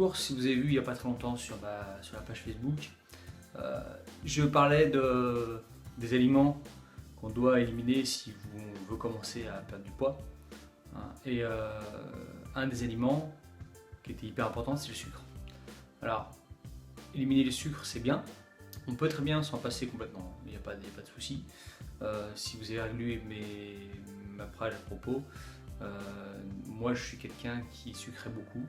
Bonjour, si vous avez vu il n'y a pas très longtemps sur la page Facebook, je parlais des aliments qu'on doit éliminer si on veut commencer à perdre du poids. Et un des aliments qui était hyper important, c'est le sucre. Alors, éliminer le sucre, c'est bien. On peut très bien s'en passer complètement, il n'y a pas de souci. Si vous avez lu ma phrase à propos, moi je suis quelqu'un qui sucrait beaucoup.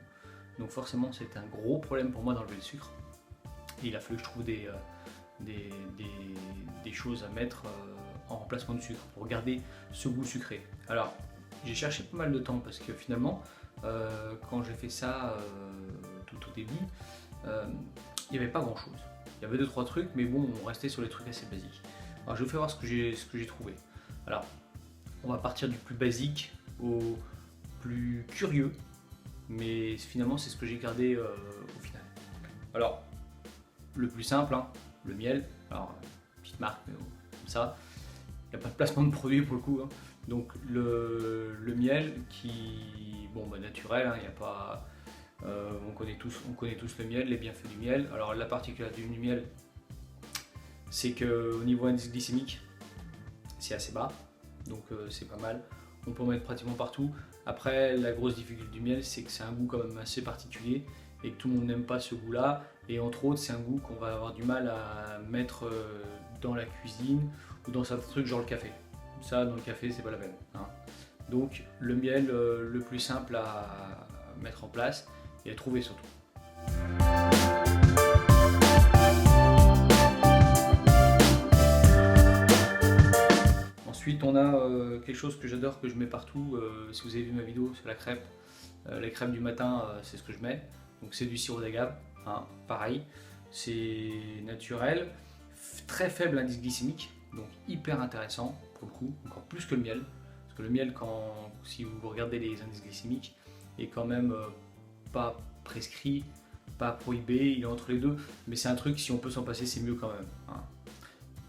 Donc forcément c'était un gros problème pour moi d'enlever le sucre. Et il a fallu que je trouve des choses à mettre en remplacement du sucre pour garder ce goût sucré. Alors j'ai cherché pas mal de temps parce que finalement quand j'ai fait ça tout au début, il n'y avait pas grand chose. Il y avait 2-3 trucs mais bon on restait sur les trucs assez basiques. Alors je vais vous faire voir ce que j'ai trouvé. Alors on va partir du plus basique au plus curieux. Mais finalement c'est ce que j'ai gardé au final. Alors le plus simple, hein, le miel, alors petite marque mais comme ça, il n'y a pas de placement de produit pour le coup, hein. Donc le miel qui, bon bah naturel, hein, y a pas, on connaît tous le miel, les bienfaits du miel. Alors la particularité du miel, c'est qu'au niveau indice glycémique, c'est assez bas, donc c'est pas mal. On peut en mettre pratiquement partout. Après, la grosse difficulté du miel, c'est que c'est un goût quand même assez particulier et que tout le monde n'aime pas ce goût-là. Et entre autres, c'est un goût qu'on va avoir du mal à mettre dans la cuisine ou dans certains trucs genre le café. Ça, dans le café, c'est pas la peine, hein. Donc, le miel le plus simple à mettre en place et à trouver surtout. Ensuite, on a quelque chose que j'adore, que je mets partout. Si vous avez vu ma vidéo sur la crêpe, les crêpes du matin, c'est ce que je mets. Donc c'est du sirop d'agave, hein, pareil, c'est naturel, très faible indice glycémique, donc hyper intéressant pour le coup, encore plus que le miel. Parce que le miel, si vous regardez les indices glycémiques, est quand même pas prescrit, pas prohibé, il est entre les deux. Mais c'est un truc, si on peut s'en passer, c'est mieux quand même, hein.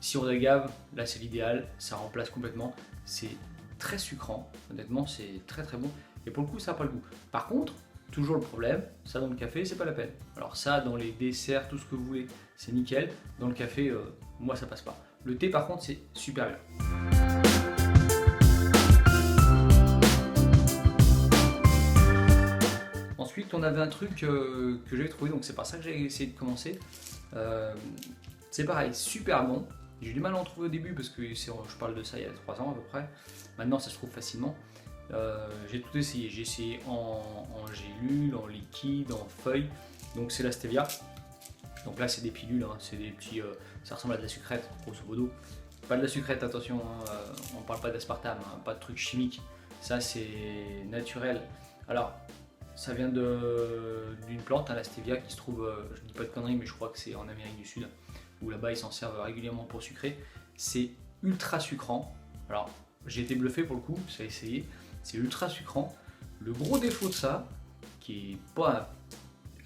Sirop d'agave, là c'est l'idéal, ça remplace complètement, c'est très sucrant, honnêtement c'est très très bon et pour le coup ça n'a pas le goût. Par contre, toujours le problème, ça dans le café c'est pas la peine. Alors ça dans les desserts, tout ce que vous voulez, c'est nickel, dans le café, moi ça passe pas. Le thé par contre c'est super bien. Ensuite on avait un truc que j'avais trouvé, donc c'est par ça que j'ai essayé de commencer. C'est pareil, super bon. J'ai eu du mal à en trouver au début parce que je parle de ça il y a 3 ans à peu près. Maintenant ça se trouve facilement. J'ai tout essayé. J'ai essayé en gélule, en liquide, en feuille. Donc c'est la stevia. Donc là c'est des pilules, hein, c'est des petits. Ça ressemble à de la sucrète, grosso modo. Pas de la sucrète, attention, hein, on parle pas d'aspartame, hein, pas de trucs chimiques. Ça c'est naturel. Alors ça vient d'une plante, hein, la stevia, qui se trouve, je dis pas de conneries, mais je crois que c'est en Amérique du Sud, où là-bas ils s'en servent régulièrement pour sucrer. C'est ultra sucrant. Alors j'ai été bluffé pour le coup, j'ai essayé. C'est ultra sucrant. Le gros défaut de ça, qui est pas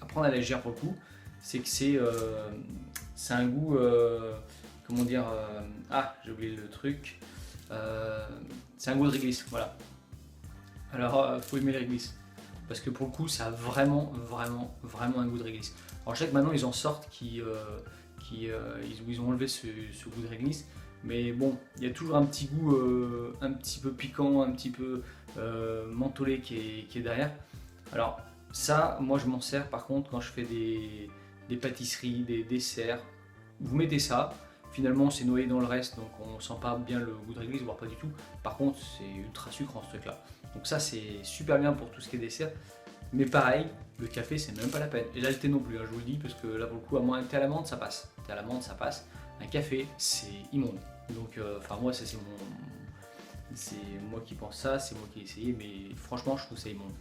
à prendre à la légère pour le coup, c'est que c'est un goût, comment dire, j'ai oublié le truc. C'est un goût de réglisse, voilà. Alors faut aimer les réglisses. Parce que pour le coup, ça a vraiment un goût de réglisse. Alors je sais que maintenant ils en sortent ils ont enlevé ce goût de réglisse, mais bon, il y a toujours un petit goût un petit peu piquant, un petit peu mentholé qui est derrière. Alors ça, moi je m'en sers par contre quand je fais des pâtisseries, des desserts. Vous mettez ça, finalement c'est noyé dans le reste, donc on sent pas bien le goût de réglisse, voire pas du tout. Par contre, c'est ultra sucrant ce truc là. Donc ça c'est super bien pour tout ce qui est dessert. Mais pareil, le café c'est même pas la peine. Et là le thé non plus, hein, je vous le dis, parce que là pour le coup, à moins un thé à l'amande ça passe. Thé à l'amande ça passe. Un café c'est immonde. Donc moi ça c'est moi qui pense ça, c'est moi qui ai essayé, mais franchement je trouve ça immonde.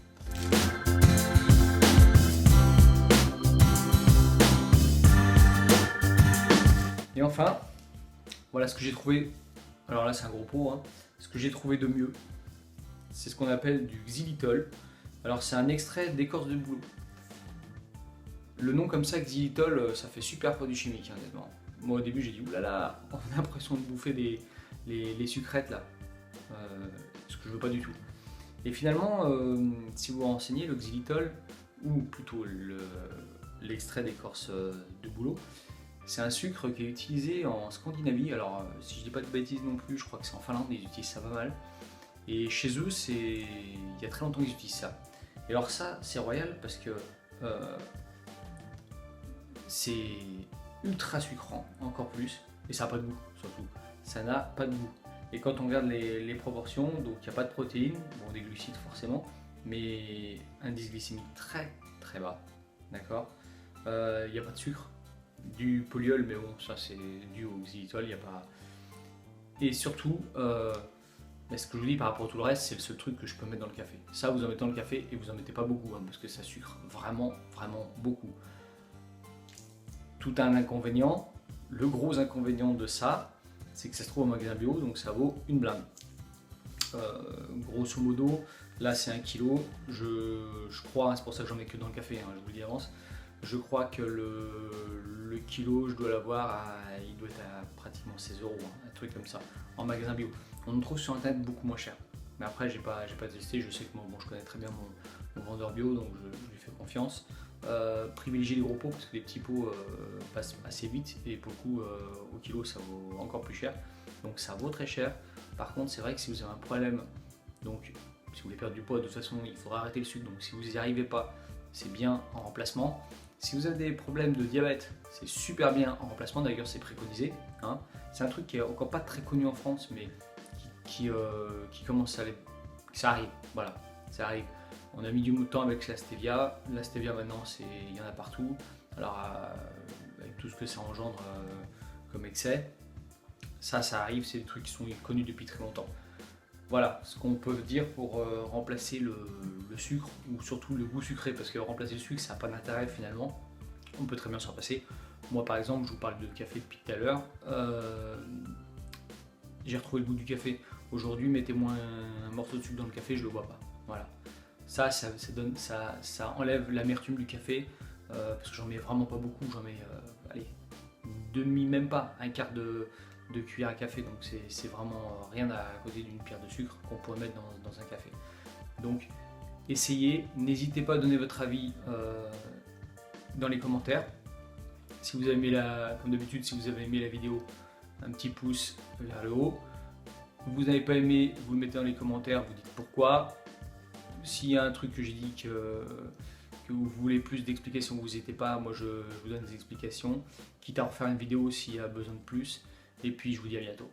Et enfin, voilà ce que j'ai trouvé. Alors là c'est un gros pot, hein. Ce que j'ai trouvé de mieux, c'est ce qu'on appelle du xylitol. Alors c'est un extrait d'écorce de bouleau. Le nom comme ça, xylitol, ça fait super produit chimique, hein, honnêtement. Moi au début j'ai dit oulala, on a l'impression de bouffer les sucrètes là. Ce que je veux pas du tout. Et finalement, si vous vous renseignez, le xylitol, ou plutôt l'extrait d'écorce de bouleau. C'est un sucre qui est utilisé en Scandinavie. Alors, si je dis pas de bêtises non plus, je crois que c'est en Finlande, ils utilisent ça pas mal. Et chez eux, il y a très longtemps qu'ils utilisent ça. Et alors ça, c'est royal parce que c'est ultra sucrant, encore plus, et ça n'a pas de goût, surtout. Ça n'a pas de goût. Et quand on regarde les proportions, donc il n'y a pas de protéines, bon des glucides forcément, mais indice glycémique très très bas, d'accord. Il n'y a pas de sucre, du polyol, mais bon, ça c'est dû au xylitol, il n'y a pas. Et surtout, ce que je vous dis par rapport à tout le reste, c'est le seul truc que je peux mettre dans le café. Ça, vous en mettez dans le café et vous en mettez pas beaucoup, hein, parce que ça sucre vraiment, vraiment beaucoup. Tout a un inconvénient. Le gros inconvénient de ça, c'est que ça se trouve au magasin bio, donc ça vaut une blinde. Grosso modo, là c'est 1 kg. Je crois, c'est pour ça que j'en mets que dans le café, hein, je vous le dis avance. Je crois que le kilo, je dois l'avoir, il doit être à pratiquement 16 euros, hein, un truc comme ça, en magasin bio. On le trouve sur internet beaucoup moins cher. Mais après, j'ai pas testé, je sais que je connais très bien mon vendeur bio, donc je lui fais confiance. Privilégiez les gros pots parce que les petits pots passent assez vite et pour le coup, au kilo, ça vaut encore plus cher. Donc ça vaut très cher. Par contre, c'est vrai que si vous avez un problème, donc si vous voulez perdre du poids, de toute façon, il faudra arrêter le sucre. Donc si vous n'y arrivez pas, c'est bien en remplacement. Si vous avez des problèmes de diabète, c'est super bien en remplacement, d'ailleurs c'est préconisé. Hein. C'est un truc qui est encore pas très connu en France, mais qui commence à aller. Ça arrive, voilà, ça arrive. On a mis du temps avec la stevia. La stevia maintenant, il y en a partout. Alors avec tout ce que ça engendre comme excès, ça arrive, c'est des trucs qui sont connus depuis très longtemps. Voilà ce qu'on peut dire pour remplacer le sucre ou surtout le goût sucré, parce que remplacer le sucre ça n'a pas d'intérêt finalement, on peut très bien s'en passer. Moi par exemple, je vous parle de café depuis tout à l'heure, j'ai retrouvé le goût du café. Aujourd'hui, mettez-moi un morceau de sucre dans le café, je le bois pas. Voilà. Ça enlève l'amertume du café, parce que j'en mets vraiment pas beaucoup, j'en mets allez, demi, même pas, un quart de cuillère à café, donc c'est vraiment rien à côté d'une pierre de sucre qu'on pourrait mettre dans un café. Donc essayez, n'hésitez pas à donner votre avis dans les commentaires. Si vous avez aimé comme d'habitude, si vous avez aimé la vidéo, un petit pouce vers le haut. Vous n'avez pas aimé, vous le mettez dans les commentaires, vous dites pourquoi. S'il y a un truc que j'ai dit que vous voulez plus d'explications, vous n'hésitez pas, moi je vous donne des explications, quitte à refaire une vidéo s'il y a besoin de plus. Et puis je vous dis à bientôt.